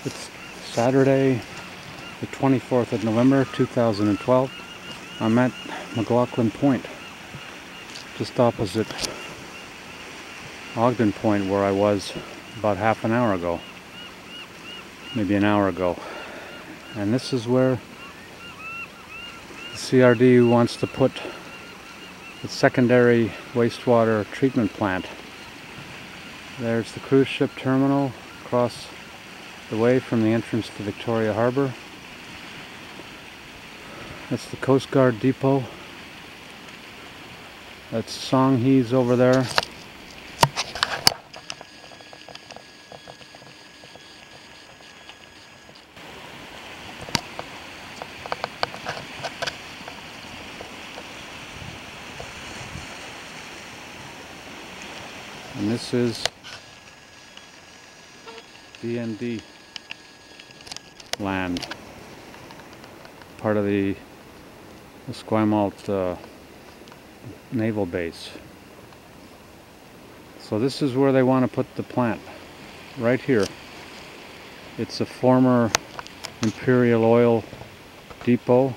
It's Saturday, the 24th of November, 2012. I'm at McLoughlin Point, just opposite Ogden Point, where I was about half an hour ago, maybe an hour ago. And this is where the CRD wants to put the secondary wastewater treatment plant. There's the cruise ship terminal across the way from the entrance to Victoria Harbor. That's the Coast Guard depot. That's Songhe's over there. And this is D&D land, part of the Esquimalt naval base. So this is where they want to put the plant, right here. It's a former Imperial Oil depot.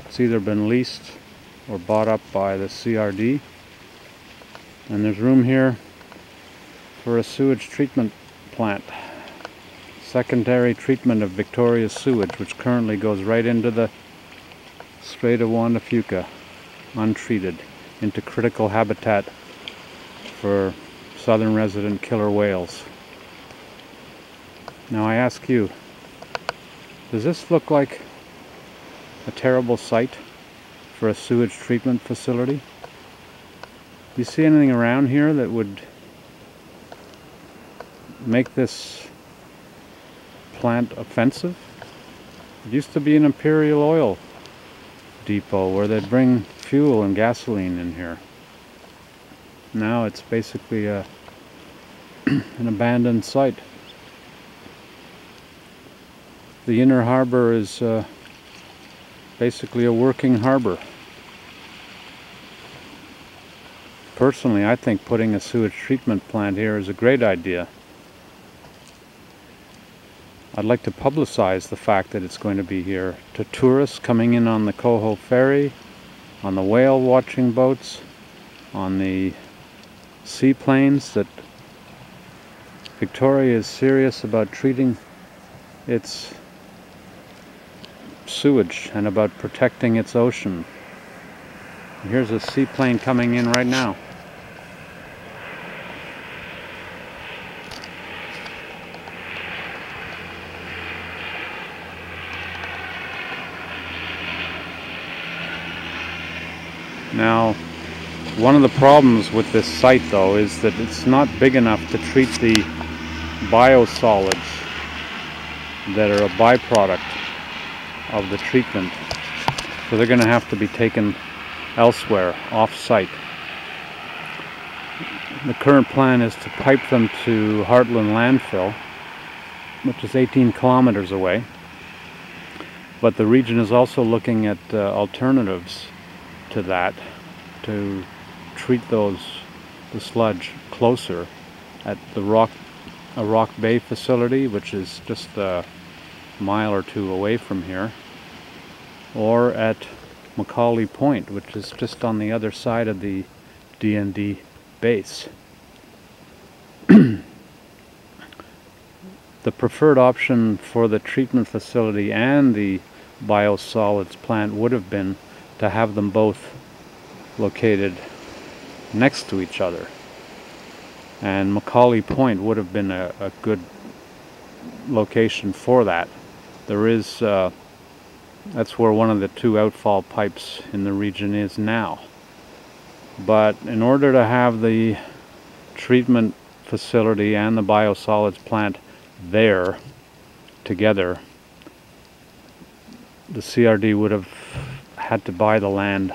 It's either been leased or bought up by the CRD, and there's room here for a sewage treatment plant. Secondary treatment of Victoria's sewage, which currently goes right into the Strait of Juan de Fuca, untreated, into critical habitat for southern resident killer whales. Now I ask you, does this look like a terrible site for a sewage treatment facility? Do you see anything around here that would make this plant offensive? It used to be an Imperial Oil depot where they'd bring fuel and gasoline in here. Now it's basically an abandoned site. The inner harbor is basically a working harbor. Personally, I think putting a sewage treatment plant here is a great idea. I'd like to publicize the fact that it's going to be here to tourists coming in on the Coho ferry, on the whale watching boats, on the seaplanes, that Victoria is serious about treating its sewage and about protecting its ocean. Here's a seaplane coming in right now. Now, one of the problems with this site, though, is that it's not big enough to treat the biosolids that are a byproduct of the treatment. So they're going to have to be taken elsewhere, off-site. The current plan is to pipe them to Heartland Landfill, which is 18 kilometers away. But the region is also looking at alternatives to that, to treat the sludge closer at the Rock Bay facility, which is just a mile or two away from here, or at McLoughlin Point, which is just on the other side of the D&D base. The preferred option for the treatment facility and the biosolids plant would have been to have them both located next to each other, and McLoughlin Point would have been a good location for that. There is that's where one of the two outfall pipes in the region is now. But in order to have the treatment facility and the biosolids plant there together, the CRD would have had to buy the land